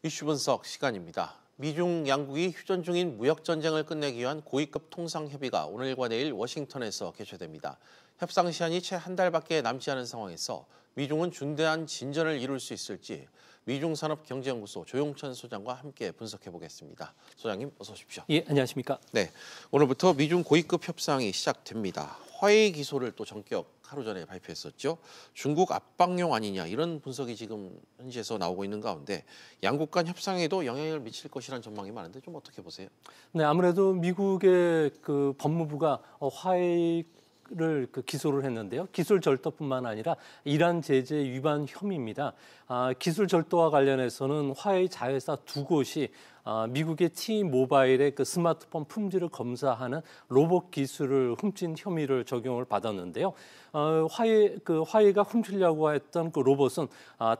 이슈 분석 시간입니다. 미중 양국이 휴전 중인 무역 전쟁을 끝내기 위한 고위급 통상 협의가 오늘과 내일 워싱턴에서 개최됩니다. 협상 시한이 채 한 달밖에 남지 않은 상황에서 미중은 중대한 진전을 이룰 수 있을지 미중산업경제연구소 조용천 소장과 함께 분석해 보겠습니다. 소장님 어서 오십시오. 예, 안녕하십니까? 네, 오늘부터 미중 고위급 협상이 시작됩니다. 화해 기소를 또 전격 하루 전에 발표했었죠. 중국 압박용 아니냐 이런 분석이 지금 현지에서 나오고 있는 가운데 양국 간 협상에도 영향을 미칠 것이라는 전망이 많은데 좀 어떻게 보세요? 네, 아무래도 미국의 그 법무부가 화해를 기소를 했는데요. 기술 절도뿐만 아니라 이란 제재 위반 혐의입니다. 기술 절도와 관련해서는 화해 자회사 두 곳이 미국의 T-모바일의 그 스마트폰 품질을 검사하는 로봇 기술을 훔친 혐의를 적용을 받았는데요. 화해가 훔치려고 했던 그 로봇은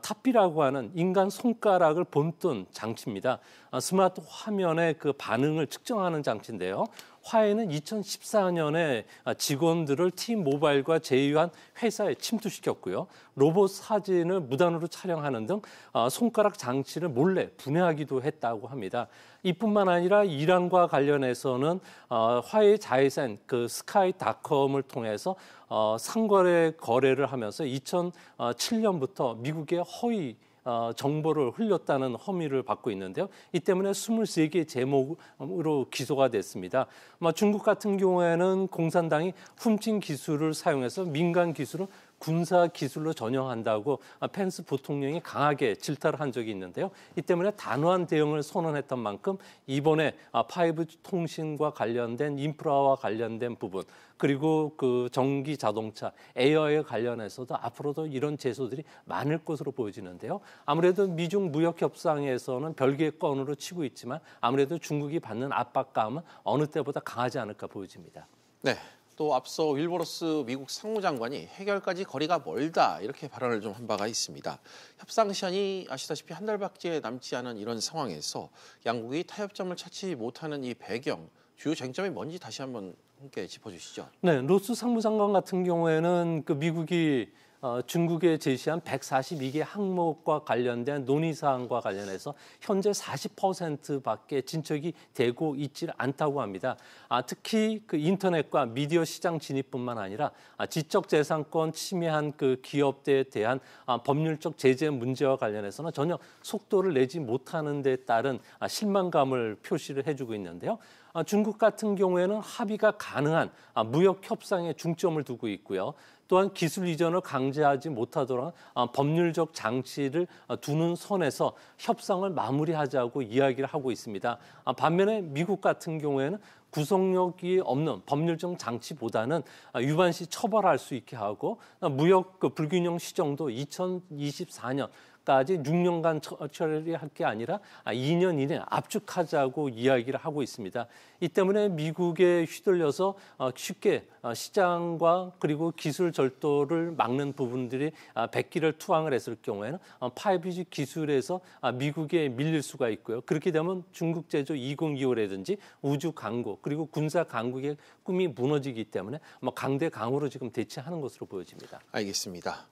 탑비라고 하는 인간 손가락을 본뜬 장치입니다. 스마트 화면의 그 반응을 측정하는 장치인데요. 화해는 2014년에 직원들을 T-모바일과 제휴한 회사에 침투시켰고요. 로봇 사진을 무단으로 촬영하는 등 손가락 장치를 몰래 분해하기도 했다고 합니다. 이뿐만 아니라 이란과 관련해서는 화해 자회사인 그 스카이닷컴을 통해서 상거래 거래를 하면서 2007년부터 미국의 허위 정보를 흘렸다는 혐의를 받고 있는데요. 이 때문에 23개 제목으로 기소가 됐습니다. 중국 같은 경우에는 공산당이 훔친 기술을 사용해서 민간 기술을 군사 기술로 전용한다고 펜스 부통령이 강하게 질타를 한 적이 있는데요. 이 때문에 단호한 대응을 선언했던 만큼 이번에 5G 통신과 관련된 인프라와 관련된 부분 그리고 그 전기 자동차, 에어에 관련해서도 앞으로도 이런 제소들이 많을 것으로 보여지는데요. 아무래도 미중 무역 협상에서는 별개의 건으로 치고 있지만 아무래도 중국이 받는 압박감은 어느 때보다 강하지 않을까 보여집니다. 네. 또 앞서 윌버로스 미국 상무장관이 해결까지 거리가 멀다 이렇게 발언을 좀 한 바가 있습니다. 협상 시한이 아시다시피 한 달밖에 남지 않은 이런 상황에서 양국이 타협점을 찾지 못하는 이 배경, 주요 쟁점이 뭔지 다시 한번 함께 짚어주시죠. 네, 로스 상무장관 같은 경우에는 그 미국이 중국에 제시한 142개 항목과 관련된 논의사항과 관련해서 현재 40%밖에 진척이 되고 있지 않다고 합니다. 특히 그 인터넷과 미디어 시장 진입뿐만 아니라 지적재산권 침해한 그 기업들에 대한 법률적 제재 문제와 관련해서는 전혀 속도를 내지 못하는 데 따른 실망감을 표시를 해주고 있는데요. 중국 같은 경우에는 합의가 가능한 무역 협상에 중점을 두고 있고요. 또한 기술 이전을 강제하지 못하도록 법률적 장치를 두는 선에서 협상을 마무리하자고 이야기를 하고 있습니다. 반면에 미국 같은 경우에는 구속력이 없는 법률적 장치보다는 위반 시 처벌할 수 있게 하고 무역 불균형 시정도 2024년 까지 6년간 처리할 게 아니라 2년 이내 압축하자고 이야기를 하고 있습니다. 이 때문에 미국에 휘둘려서 쉽게 시장과 그리고 기술 절도를 막는 부분들이 백기를 투항을 했을 경우에는 5G 기술에서 미국에 밀릴 수가 있고요. 그렇게 되면 중국 제조 2025라든지 우주 강국 그리고 군사 강국의 꿈이 무너지기 때문에 강대강으로 지금 대치하는 것으로 보여집니다. 알겠습니다.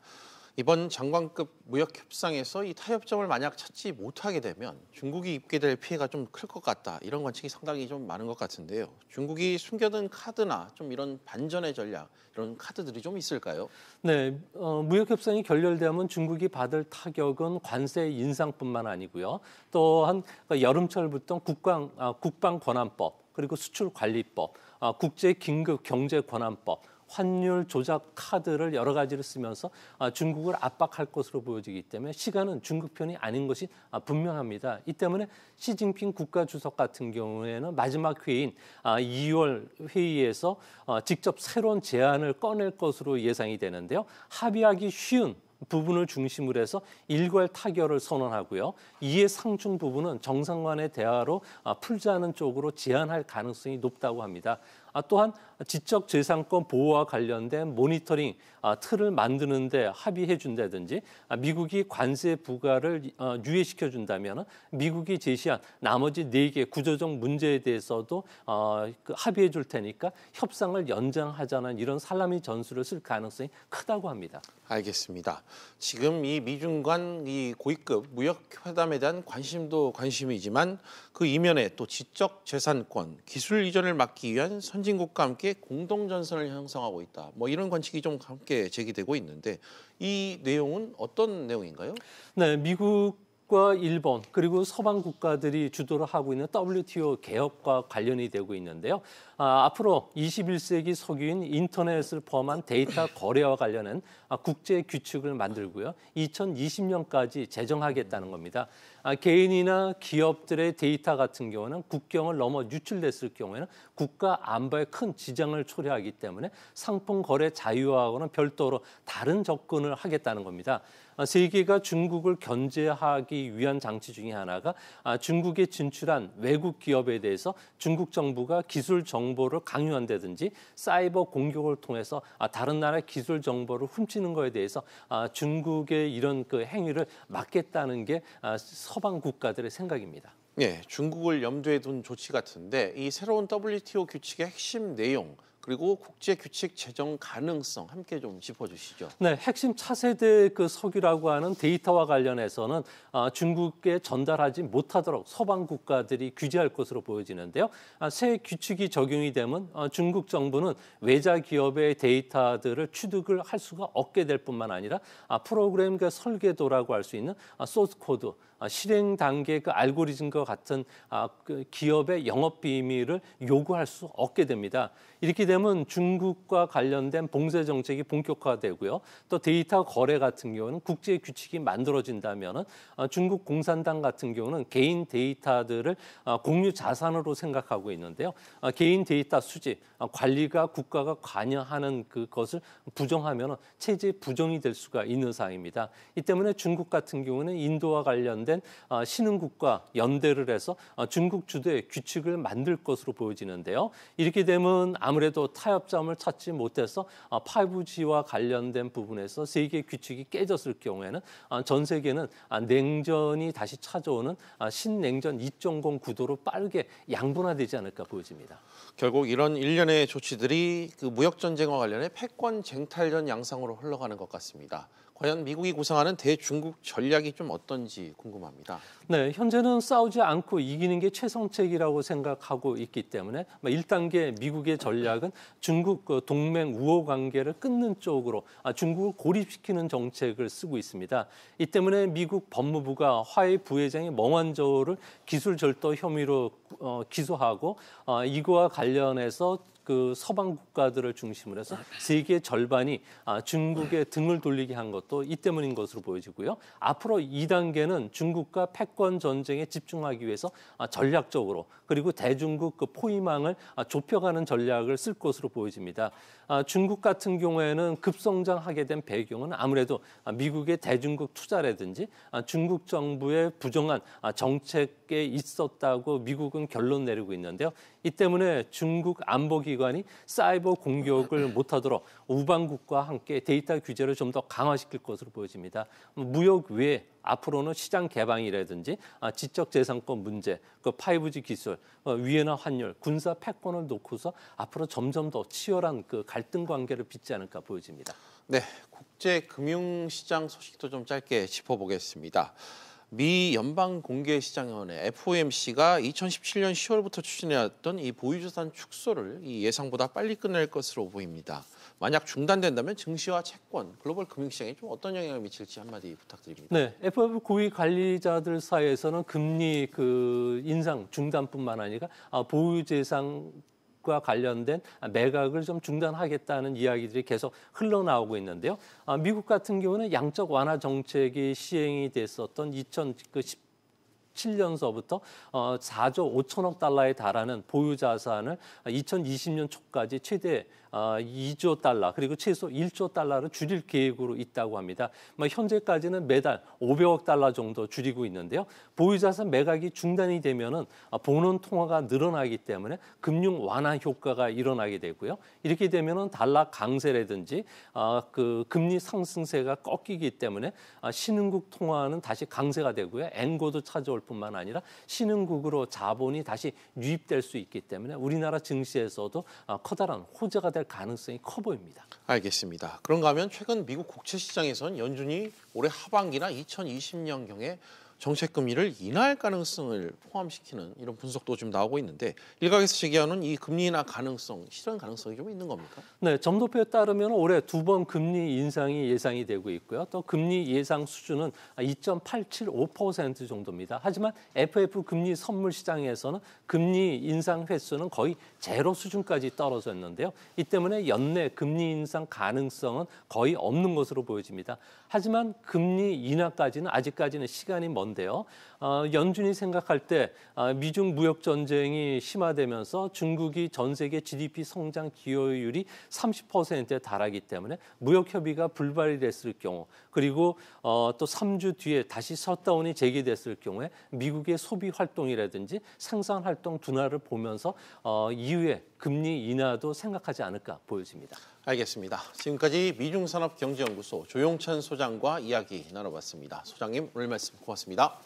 이번 장관급 무역 협상에서 이 타협점을 만약 찾지 못하게 되면 중국이 입게 될 피해가 좀 클 것 같다. 이런 관측이 상당히 좀 많은 것 같은데요. 중국이 숨겨둔 카드나 좀 이런 반전의 전략, 이런 카드들이 좀 있을까요? 네, 무역 협상이 결렬되면 중국이 받을 타격은 관세 인상뿐만 아니고요. 또한 여름철부터 국방 권한법, 그리고 수출 관리법, 국제 긴급 경제 권한법, 환율 조작 카드를 여러 가지를 쓰면서 중국을 압박할 것으로 보여지기 때문에 시간은 중국 편이 아닌 것이 분명합니다. 이 때문에 시진핑 국가주석 같은 경우에는 마지막 회의인 2월 회의에서 직접 새로운 제안을 꺼낼 것으로 예상이 되는데요. 합의하기 쉬운 부분을 중심으로 해서 일괄 타결을 선언하고요. 이해 상충 부분은 정상 간의 대화로 풀자는 쪽으로 제안할 가능성이 높다고 합니다. 또한 지적재산권 보호와 관련된 모니터링 틀을 만드는데 합의해 준다든지 미국이 관세 부과를 유예시켜 준다면 미국이 제시한 나머지 4개 구조적 문제에 대해서도 합의해 줄 테니까 협상을 연장하자는 이런 살라미 전술을 쓸 가능성이 크다고 합니다. 알겠습니다. 지금 이 미중 간 이 고위급 무역 회담에 대한 관심도 관심이지만 그 이면에 또 지적 재산권, 기술 이전을 막기 위한 선진국과 함께 공동 전선을 형성하고 있다. 뭐 이런 관측이 좀 함께 제기되고 있는데 이 내용은 어떤 내용인가요? 네, 미국과 일본 그리고 서방 국가들이 주도를 하고 있는 WTO 개혁과 관련이 되고 있는데요. 앞으로 21세기 석유인 인터넷을 포함한 데이터 거래와 관련한 국제 규칙을 만들고요. 2020년까지 제정하겠다는 겁니다. 개인이나 기업들의 데이터 같은 경우는 국경을 넘어 유출됐을 경우에는 국가 안보에 큰 지장을 초래하기 때문에 상품 거래 자유화하고는 별도로 다른 접근을 하겠다는 겁니다. 세계가 중국을 견제하기 위한 장치 중에 하나가 중국에 진출한 외국 기업에 대해서 중국 정부가 기술 정보를 강요한다든지 사이버 공격을 통해서 다른 나라의 기술 정보를 훔치는 것에 대해서 중국의 이런 그 행위를 막겠다는 게 서방 국가들의 생각입니다. 네, 중국을 염두에 둔 조치 같은데 이 새로운 WTO 규칙의 핵심 내용 그리고 국제 규칙 제정 가능성 함께 좀 짚어주시죠. 네, 핵심 차세대 그 석유라고 하는 데이터와 관련해서는 중국에 전달하지 못하도록 서방 국가들이 규제할 것으로 보여지는데요. 새 규칙이 적용이 되면 중국 정부는 외자 기업의 데이터들을 취득을 할 수가 없게 될 뿐만 아니라 프로그램 그 설계도라고 할 수 있는 소스 코드, 실행 단계 그 알고리즘과 같은 그 기업의 영업 비밀을 요구할 수 없게 됩니다. 이렇게 되면 중국과 관련된 봉쇄 정책이 본격화되고요. 또 데이터 거래 같은 경우는 국제 규칙이 만들어진다면 중국 공산당 같은 경우는 개인 데이터들을 공유 자산으로 생각하고 있는데요. 개인 데이터 수집, 관리가 국가가 관여하는 그것을 부정하면 체제 부정이 될 수가 있는 사항입니다. 이 때문에 중국 같은 경우는 인도와 관련된 신흥국과 연대를 해서 중국 주도의 규칙을 만들 것으로 보여지는데요. 이렇게 되면 아무래도 타협점을 찾지 못해서 5G와 관련된 부분에서 세계 규칙이 깨졌을 경우에는 전 세계는 냉전이 다시 찾아오는 신냉전 2.0 구도로 빠르게 양분화되지 않을까 보여집니다. 결국 이런 일련의 조치들이 그 무역 전쟁과 관련해 패권 쟁탈전 양상으로 흘러가는 것 같습니다. 과연 미국이 구상하는 대중국 전략이 좀 어떤지 궁금합니다. 네, 현재는 싸우지 않고 이기는 게 최선책이라고 생각하고 있기 때문에 1단계 미국의 전략은 중국 동맹 우호 관계를 끊는 쪽으로 중국을 고립시키는 정책을 쓰고 있습니다. 이 때문에 미국 법무부가 화웨이 부회장의 멍완저우를 기술 절도 혐의로 기소하고 이거와 관련해서 그 서방 국가들을 중심으로 해서 세계 절반이 중국의 등을 돌리게 한 것도 이 때문인 것으로 보여지고요. 앞으로 2단계는 중국과 패권 전쟁에 집중하기 위해서 전략적으로 그리고 대중국 그 포위망을 좁혀가는 전략을 쓸 것으로 보여집니다. 중국 같은 경우에는 급성장하게 된 배경은 아무래도 미국의 대중국 투자라든지 중국 정부의 부정한 정책에 있었다고 미국은 결론 내리고 있는데요. 이 때문에 중국 안보기관이 사이버 공격을 못하도록 우방국과 함께 데이터 규제를 좀 더 강화시킬 것으로 보여집니다. 무역 외에 앞으로는 시장 개방이라든지 지적재산권 문제, 그 5G 기술, 위안화 환율, 군사 패권을 놓고서 앞으로 점점 더 치열한 그 갈등 관계를 빚지 않을까 보여집니다. 네, 국제금융시장 소식도 좀 짧게 짚어보겠습니다. 미 연방공개시장위원회 FOMC가 2017년 10월부터 추진해왔던 이 보유자산 축소를 이 예상보다 빨리 끝낼 것으로 보입니다. 만약 중단된다면 증시와 채권, 글로벌 금융시장에 좀 어떤 영향을 미칠지 한마디 부탁드립니다. 네, FOMC 고위 관리자들 사이에서는 금리 그 인상 중단뿐만 아니라 보유재산과 관련된 매각을 좀 중단하겠다는 이야기들이 계속 흘러나오고 있는데요. 미국 같은 경우는 양적 완화 정책이 시행이 됐었던 2017 2017년서부터 4조 5천억 달러에 달하는 보유 자산을 2020년 초까지 최대 2조 달러 그리고 최소 1조 달러를 줄일 계획으로 있다고 합니다. 현재까지는 매달 500억 달러 정도 줄이고 있는데요. 보유자산 매각이 중단이 되면은 본원 통화가 늘어나기 때문에 금융 완화 효과가 일어나게 되고요. 이렇게 되면은 달러 강세라든지 그 금리 상승세가 꺾이기 때문에 신흥국 통화는 다시 강세가 되고요. 엔고도 찾아올 뿐만 아니라 신흥국으로 자본이 다시 유입될 수 있기 때문에 우리나라 증시에서도 커다란 호재가 될 가능성이 커 보입니다. 알겠습니다. 그런가 하면 최근 미국 국채 시장에선 연준이 올해 하반기나 2020년경에 정책 금리를 인하할 가능성을 포함시키는 이런 분석도 좀 나오고 있는데 일각에서 제기하는 이 금리 인하 가능성, 실현 가능성이 좀 있는 겁니까? 네, 점도표에 따르면 올해 2번 금리 인상이 예상이 되고 있고요. 또 금리 예상 수준은 2.875% 정도입니다. 하지만 FF 금리 선물 시장에서는 금리 인상 횟수는 거의 제로 수준까지 떨어졌는데요. 이 때문에 연내 금리 인상 가능성은 거의 없는 것으로 보여집니다. 하지만 금리 인하까지는 아직까지는 시간이 먼데요. 연준이 생각할 때 미중 무역 전쟁이 심화되면서 중국이 전 세계 GDP 성장 기여율이 30%에 달하기 때문에 무역 협의가 불발이 됐을 경우 그리고 또 3주 뒤에 다시 셧다운이 재개됐을 경우에 미국의 소비 활동이라든지 생산 활동 둔화를 보면서 이후에 금리 인하도 생각하지 않을까 보여집니다. 알겠습니다. 지금까지 미중산업경제연구소 조용천 소장과 이야기 나눠봤습니다. 소장님 오늘 말씀 고맙습니다.